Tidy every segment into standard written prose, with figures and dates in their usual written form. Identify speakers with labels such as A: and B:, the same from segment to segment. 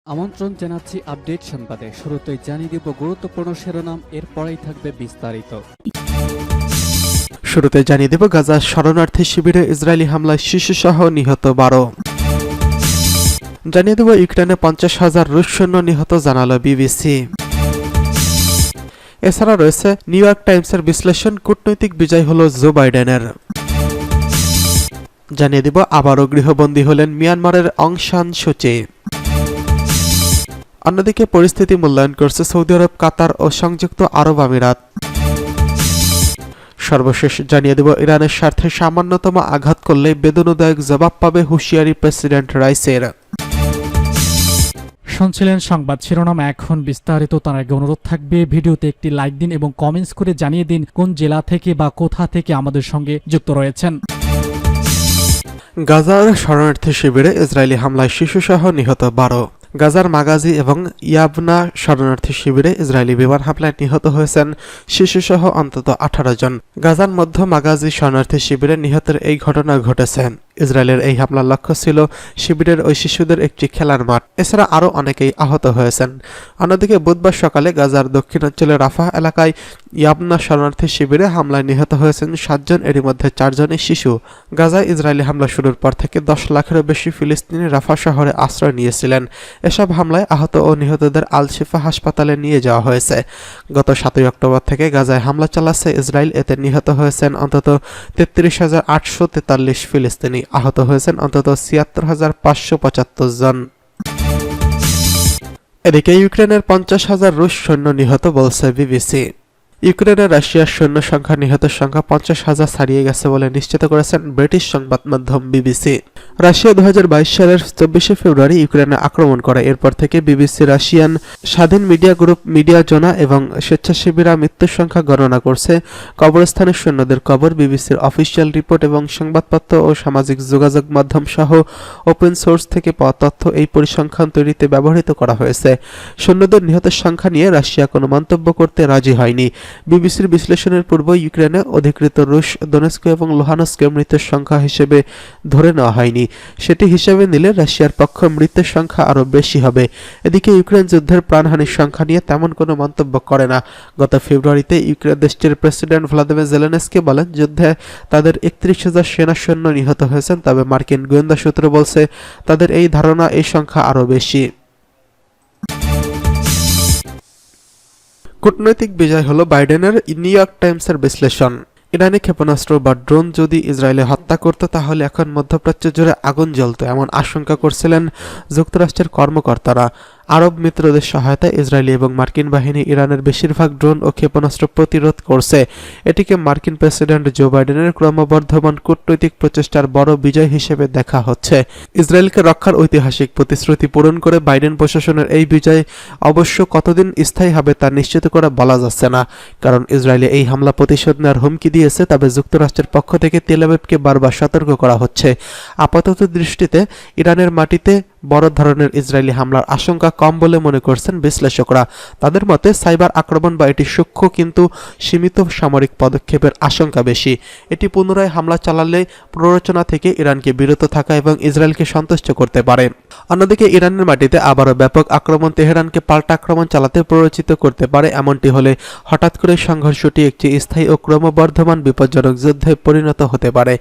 A: আমন্ত্রণ জানাচ্ছি আপডেট সংবাদে। শুরুতেই জানিয়ে দিব গুরুত্বপূর্ণ শিরোনাম, এরপরেই থাকবে বিস্তারিত।
B: শুরুতে জানিয়ে দেব গাজা শরণার্থী শিবিরে ইসরায়েলি হামলায় শিশুসহ নিহত 12। জানিয়ে দেব ইউক্রেনে 50,000 রুশ সৈন্য নিহত, জানালো বিবিসি। এছাড়া রয়েছে নিউ ইয়র্ক টাইমসের বিশ্লেষণ, কূটনৈতিক বিজয় হল জো বাইডেনের। জানিয়ে দেব আবারও গৃহবন্দী হলেন মিয়ানমারের অং সান সুচি। অন্যদিকে পরিস্থিতি মূল্যায়ন করছে সৌদি আরব, কাতার ও সংযুক্ত আরব আমিরাত। সর্বশেষ জানিয়ে দেব ইরানের স্বার্থে সামান্যতম আঘাত করলে বেদনাদায়ক জবাব পাবে, হুঁশিয়ারি প্রেসিডেন্ট রাইসের।
C: শুনছিলেন সংবাদ শিরোনাম, এখন বিস্তারিত। তার আগে অনুরোধ থাকবে ভিডিওতে একটি লাইক দিন এবং কমেন্টস করে জানিয়ে দিন কোন জেলা থেকে বা কোথা থেকে আমাদের সঙ্গে যুক্ত রয়েছেন।
B: গাজার শরণার্থী শিবিরে ইসরায়েলি হামলায় শিশুসহ নিহত 12। গাজার মাগাজি এবং ইয়াবনা শরণার্থী শিবিরে ইসরায়েলি বিমান হামলায় নিহত হয়েছেন শিশুসহ অন্তত 18 জন। গাজার মধ্য মাগাজি শরণার্থী শিবিরে নিহতের এই ঘটনা ঘটেছে। ইসরায়েলের এই হামলার লক্ষ্য ছিল শিবিরের ওই শিশুদের একটি খেলার মাঠ। এছাড়া আরও অনেকেই আহত হয়েছেন। অন্যদিকে বুধবার সকালে গাজার দক্ষিণাঞ্চলের রাফাহ এলাকায় ইয়াবনা শরণার্থী শিবিরে হামলায় নিহত হয়েছেন 7 জন, এরই মধ্যে 4 জনই শিশু। গাজায় ইসরায়েলি হামলা শুরুর পর থেকে 10 লাখেরও বেশি ফিলিস্তিনি রাফা শহরে আশ্রয় নিয়েছিলেন। এসব হামলায় আহত ও নিহতদের আল শিফা হাসপাতালে নিয়ে যাওয়া হয়েছে। গত 7 অক্টোবর থেকে গাজায় হামলা চালাচ্ছে ইসরায়েল। এতে নিহত হয়েছেন অন্তত 33,843 ফিলিস্তিনি, আহত হয়েছেন অন্তত 76,575 জন। এদিকে ইউক্রেনের 50,000 রুশ সৈন্য নিহত, বলছে বিবিসি। ইউক্রেনে রাশিয়ার সৈন্য সংখ্যা নিহতের সংখ্যা 50,000 ছাড়িয়ে গেছে বলে নিশ্চিত করেছেন ব্রিটিশ সংবাদ মাধ্যম বিবিসি। রাশিয়া 2022 সালের 24 ফেব্রুয়ারি ইউক্রেনে আক্রমণ করে। এরপর থেকে বিবিসি রাশিয়ান স্বাধীন মিডিয়া গ্রুপ মিডিয়া জোনা এবং স্বেচ্ছাসেবীরা মৃত্যুর সংখ্যা গণনা করছে। কবরস্থানের সৈন্যদের কবর, বিবিসির অফিসিয়াল রিপোর্ট এবং সংবাদপত্র ও সামাজিক যোগাযোগ মাধ্যম সহ ওপেন সোর্স থেকে পাওয়া তথ্য এই পরিসংখ্যান তৈরিতে ব্যবহৃত করা হয়েছে। সৈন্যদের নিহতের সংখ্যা নিয়ে রাশিয়া কোনো মন্তব্য করতে রাজি হয়নি। বিবিসির বিশ্লেষণের পূর্ব ইউক্রেনে অধিকৃত রুশ দোনেস্ক এবং লুহানস্কে মৃতের সংখ্যা হিসেবে ধরে নেওয়া হয়নি। সেটি হিসেবে নিলে রাশিয়ার পক্ষ মৃতের সংখ্যা আরও বেশি হবে। এদিকে ইউক্রেন যুদ্ধের প্রাণহানির সংখ্যা নিয়ে তেমন কোনো মন্তব্য করে না। গত ফেব্রুয়ারিতে ইউক্রেন দেশটির প্রেসিডেন্ট ভ্লাদিমির জেলেনস্কি বলেন যুদ্ধে তাদের 31,000 সেনা সৈন্য নিহত হয়েছেন, তবে মার্কিন গোয়েন্দা সূত্র বলছে তাদের এই ধারণা এই সংখ্যা আরও বেশি। কূটনৈতিক বিজয় হলো বাইডেনের, নিউ ইয়র্ক টাইমসের বিশ্লেষণ। ইরানি ক্ষেপণাস্ত্র বা ড্রোন যদি ইসরায়েলে হত্যা করত তাহলে এখন মধ্যপ্রাচ্য জুড়ে আগুন জ্বলত, এমন আশঙ্কা করছিলেন যুক্তরাষ্ট্রের কর্মকর্তারা। আরব মিত্রদের সহায়তায় ইসরায়েলি এবং মার্কিন বাহিনী ইরানের বেশিরভাগ ড্রোন ও ক্ষেপণাস্ত্র প্রতিরোধ করছে। এটিকে মার্কিন প্রেসিডেন্ট জো বাইডেনের ক্রমবর্ধমান কূটনৈতিক প্রচেষ্টার বড় বিজয় হিসেবে দেখা হচ্ছে। ইসরায়েলকে রক্ষার ঐতিহাসিক প্রতিশ্রুতি পূরণ করে বাইডেন প্রশাসনের এই বিজয় অবশ্য কতদিন স্থায়ী হবে তা নিশ্চিত করে বলা যাচ্ছে না, কারণ ইসরায়েলে এই হামলা প্রতিশোধ নেওয়ার হুমকি দিয়েছে। তবে যুক্তরাষ্ট্রের পক্ষ থেকে তেল আবিবকে বারবার সতর্ক করা হচ্ছে। আপাতত দৃষ্টিতে ইরানের মাটিতে বড় ধরনের ইসরায়েলি হামলার আশঙ্কা কম বলে মনে করছেন বিশ্লেষকরা। তাদের মতে সাইবার আক্রমণ বা এটি সূক্ষ্ম কিন্তু সীমিত সামরিক পদক্ষেপের আশঙ্কা বেশি। এটি পুনরায় হামলা চালালে প্ররোচনা থেকে ইরানকে বিরত থাকা এবং ইসরায়েলকে সন্তুষ্ট করতে পারে। অন্যদিকে ইরানের মাটিতে আবারও ব্যাপক আক্রমণ তেহরানকে পাল্টা আক্রমণ চালাতে প্ররোচিত করতে পারে। এমনটি হলে হঠাৎ করে সংঘর্ষটি একটি স্থায়ী ও ক্রমবর্ধমান বিপজ্জনক যুদ্ধে পরিণত হতে পারে।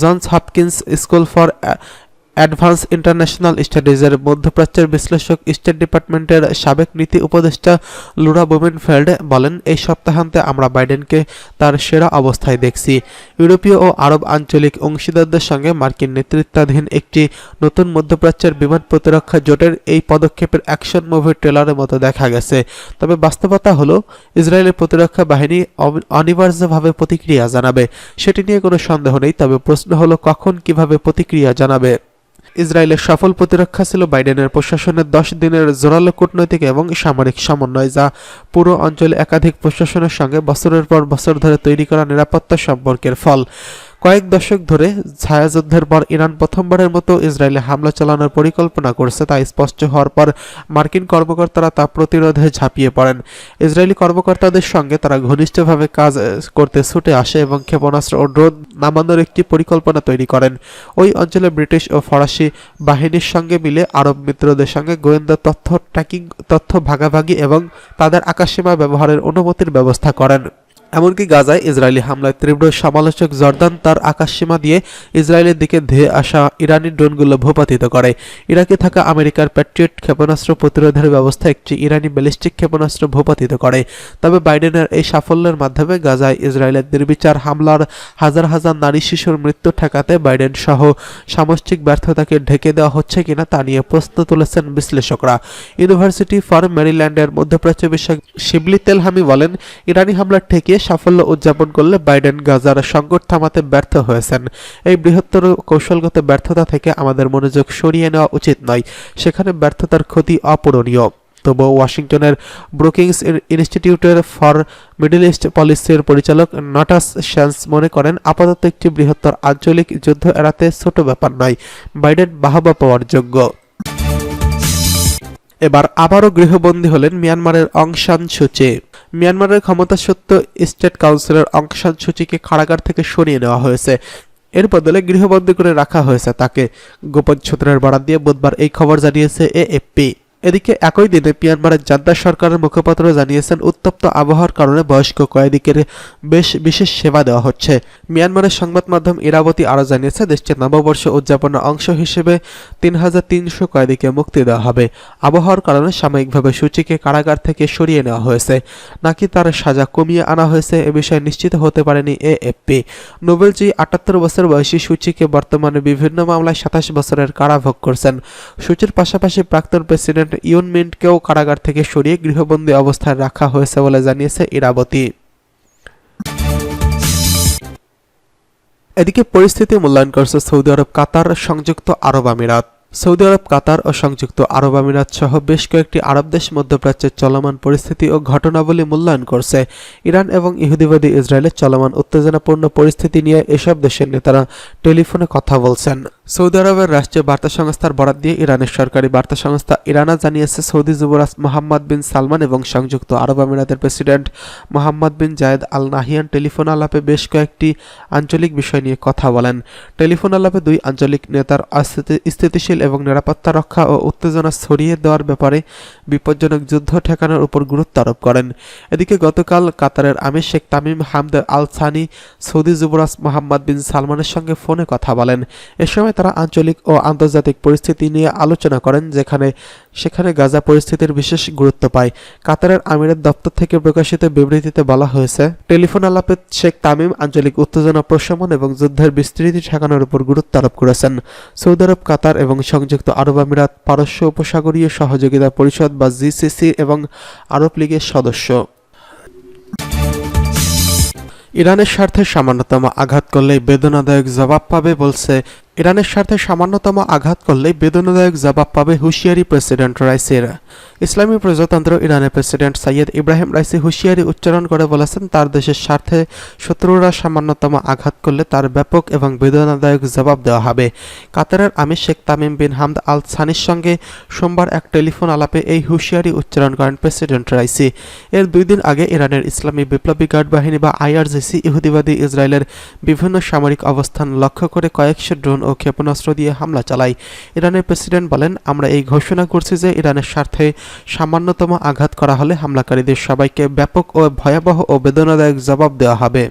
B: Johns Hopkins school for advance international স্টাডিজের মধ্যপ্রাচ্যের বিশ্লেষক, স্টেট ডিপার্টমেন্টের সাবেক নীতি উপদেষ্টা লুরা বুমেনফেল্ড বলেন, এই সপ্তাহান্তে আমরা বাইডেনকে তার সেরা অবস্থায় দেখছি। ইউরোপীয় ও আরব আঞ্চলিক অংশীদারদের সঙ্গে মার্কিন নেতৃত্বাধীন একটি নতুন মধ্যপ্রাচ্যের বিমান প্রতিরক্ষা জোটের এই পদক্ষেপের অ্যাকশন মুভির ট্রেলারের মতো দেখা গেছে। তবে বাস্তবতা হলো ইসরায়েলের প্রতিরক্ষা বাহিনী অনিবার্যভাবে প্রতিক্রিয়া জানাবে, সেটি নিয়ে কোনো সন্দেহ নেই। তবে প্রশ্ন হলো কখন, কিভাবে প্রতিক্রিয়া জানাবে। ইসরায়েলের সফল প্রতিরক্ষা ছিল বাইডেনের প্রশাসনের 10 দিনের জোরালো কূটনৈতিক এবং সামরিক সমন্বয়, যা পুরো অঞ্চলে একাধিক প্রশাসনের সঙ্গে বছরের পর বছর ধরে তৈরি করা নিরাপত্তা সম্পর্কের ফল। কয়েক দশক ধরে ছায়াযুদ্ধের পর ইরান প্রথমবারের মতো ইসরায়েলে হামলা চালানোর পরিকল্পনা করছে তা স্পষ্ট হওয়ার পর মার্কিন কর্মকর্তারা তা প্রতিরোধে ঝাঁপিয়ে পড়েন। ইসরায়েলি কর্মকর্তাদের সঙ্গে তারা ঘনিষ্ঠভাবে কাজ করতে ছুটে আসে এবং ক্ষেপণাস্ত্র ও ড্রোন নামানোর একটি পরিকল্পনা তৈরি করেন। ওই অঞ্চলে ব্রিটিশ ও ফরাসি বাহিনীর সঙ্গে মিলে আরব মিত্রদের সঙ্গে গোয়েন্দা তথ্য ট্র্যাকিং, তথ্য ভাগাভাগি এবং তাদের আকাশসীমা ব্যবহারের অনুমতির ব্যবস্থা করেন। এমনকি গাজায় ইসরায়েলি হামলায় তীব্র সমালোচক জর্দান তার আকাশসীমা দিয়ে ইসরায়েলের দিকে ধেয়ে আসা ইরানি ড্রোনগুলো ভূপাতিত করে। ইরাকে থাকা আমেরিকার প্যাট্রিয়ট ক্ষেপণাস্ত্র প্রতিরোধের ব্যবস্থা একটি ইরানি ব্যালিস্টিক ক্ষেপণাস্ত্র ভূপাতিত করে। তবে বাইডেনের এই সাফল্যের মাধ্যমে গাজায় ইসরায়েলের নির্বিচার হামলার হাজার হাজার নারী শিশুর মৃত্যু ঠেকাতে বাইডেন সহ সামষ্টিক ব্যর্থতাকে ঢেকে দেওয়া হচ্ছে কিনা তা নিয়ে প্রশ্ন তুলেছেন বিশ্লেষকরা। ইউনিভার্সিটি ফর মেরিল্যান্ডের মধ্যপ্রাচ্য বিষয়ক শিবলি তেলহামি বলেন, ইরানি হামলা ঠেকিয়ে সাফল্য উদযাপন করলে বাইডেন গাজার সংকট থামাতে ব্যর্থ হয়েছেন। এই বৃহত্তর কৌশলগত ব্যর্থতা থেকে আমাদের মনোযোগ সরিয়ে নেওয়া উচিত নয়, সেখানে ব্যর্থতার ক্ষতি অপূরণীয়। তবুও ওয়াশিংটনের ব্রুকিংস ইনস্টিটিউটের ফর মিডল ইস্ট পলিসির পরিচালক নটাস শ্যান্স মনে করেন, আপাতত একটি বৃহত্তর আঞ্চলিক যুদ্ধ এড়াতে ছোট ব্যাপার নয়, বাইডেন বাহবা পাওয়ার যোগ্য। এবার আবারও গৃহবন্দী হলেন মিয়ানমারের অং সান সুচি। মিয়ানমারের ক্ষমতাসত্ত্ব স্টেট কাউন্সিলর অং সান সুচিকে কারাগার থেকে সরিয়ে নেওয়া হয়েছে। এর বদলে গৃহবন্দী করে রাখা হয়েছে তাকে। গোপন সূত্রের বরাত দিয়ে বুধবার এই খবর জানিয়েছে এএফপি। এদিকে একই দিনে মিয়ানমারের জান্তা সরকারের মুখপাত্র জানিয়েছেন, উত্তপ্ত আবহাওয়ার কারণে বয়স্ক কয়েদিকে বিশেষ সেবা দেওয়া হচ্ছে। মিয়ানমারের সংবাদ মাধ্যম ইরাবতী আরও জানিয়েছে, দেশটির নববর্ষ উদযাপনের অংশ হিসেবে ৩৩০০ কয়েদিকে মুক্তি দেওয়া হবে। আবহাওয়ার কারণে সাময়িকভাবে সূচিকে কারাগার থেকে সরিয়ে নেওয়া হয়েছে, নাকি তার সাজা কমিয়ে আনা হয়েছে এ বিষয়ে নিশ্চিত হতে পারেনি এএফপি। নোবেলজয়ী ৭৮ বছর বয়সী সূচিকে বর্তমানে বিভিন্ন মামলায় ২৭ বছরের কারাভোগ করছেন। সূচির পাশাপাশি প্রাক্তন প্রেসিডেন্ট ইউন মিন্টকেও কারাগার থেকে সরিয়ে গৃহবন্দী অবস্থায় রাখা হয়েছে বলে জানিয়েছে ইরাবতী। এদিকে পরিস্থিতি মূল্যায়ন করছে সৌদি আরব, কাতার, সংযুক্ত আরব আমিরাত। সৌদি আরব, কাতার ও সংযুক্ত আরব আমিরাত সহ বেশ কয়েকটি আরব দেশ মধ্যপ্রাচ্যের চলমান পরিস্থিতি ও ঘটনাবলী মূল্যায়ন করছে। ইরান এবং ইহুদিবাদী ইসরায়েলের চলমান উত্তেজনাপূর্ণ পরিস্থিতি নিয়ে এসব দেশের নেতারা টেলিফোনে কথা বলছেন। সৌদি আরবের রাষ্ট্রীয় বার্তা সংস্থার বরাত দিয়ে ইরানের সরকারি বার্তা সংস্থা ইরানা জানিয়েছে, সৌদি যুবরাজ মোহাম্মদ বিন সালমান এবং সংযুক্ত আরব আমিরাতের প্রেসিডেন্ট মোহাম্মদ বিন জায়েদ আল নাহিয়ান টেলিফোন আলাপে বেশ কয়েকটি আঞ্চলিক বিষয় নিয়ে কথা বলেন। টেলিফোন আলাপে দুই আঞ্চলিক নেতার স্থিতিশীল এবং নিরাপত্তা রক্ষা ও উত্তেজনা ছড়িয়ে দেওয়ার ব্যাপারে বিপজ্জনক যুদ্ধ ঠেকানোর উপর গুরুত্ব আরোপ করেন। এদিকে গতকাল কাতারের আমির শেখ তামিম হামদ আল সানি সৌদি যুবরাজ মোহাম্মদ বিন সালমানের সঙ্গে ফোনে কথা বলেন। এ সময় তারা আঞ্চলিক ও আন্তর্জাতিক পরিস্থিতি নিয়ে আলোচনা করেন, সেখানে গাজা পরিস্থিতির বিশেষ গুরুত্ব পায়। কাতারের আমিরের দপ্তর থেকে প্রকাশিত বিবৃতিতে বলা হয়েছে, টেলিফোন আলাপে শেখ তামিম আঞ্চলিক উত্তেজনা প্রশমন এবং যুদ্ধের বিস্তৃতি ঠেকানোর উপর গুরুত্ব আরোপ করেছেন। সৌদি আরব, কাতার এবং সংযুক্ত আরব আমিরাত পারস্য উপসাগরীয় সহযোগিতা পরিষদ বা জিসিসি এবং আরব লীগের সদস্য। ইরানের স্বার্থে সামান্যতম আঘাত করলেই বেদনাদায়ক জবাব পাবে বলছে ইরানের স্বার্থে সামান্যতম আঘাত করলেই বেদনাদায়ক জবাব পাবে হুঁশিয়ারি প্রেসিডেন্ট রাইসির। ইসলামী প্রজাতন্ত্র ইরানের প্রেসিডেন্ট সৈয়দ ইব্রাহিম রাইসি হুঁশিয়ারি উচ্চারণ করে বলেছেন, তার দেশের স্বার্থে শত্রুরা সামান্যতম আঘাত করলে তার ব্যাপক এবং বেদনাদায়ক জবাব দেওয়া হবে। কাতারের আমির শেখ তামিম বিন হামদ আল সানির সঙ্গে সোমবার এক টেলিফোন আলাপে এই হুঁশিয়ারি উচ্চারণ করেন প্রেসিডেন্ট রাইসি। এর 2 দিন আগে ইরানের ইসলামী বিপ্লবী গার্ড বাহিনী বা আইআরজিসি ইহুদিবাদী ইসরায়েলের বিভিন্ন সামরিক অবস্থান লক্ষ্য করে কয়েকশো ড্রোন ও ক্ষেপণাস্ত্র দিয়ে হামলা চালায়। ইরানের প্রেসিডেন্ট বলেন, আমরা এই ঘোষণা করছি যে ইরানের স্বার্থে সামান্যতম আঘাত করা হলে হামলাকারীদের সবাইকে ব্যাপক ও ভয়াবহ ও বেদনাদায়ক জবাব দেওয়া হবে।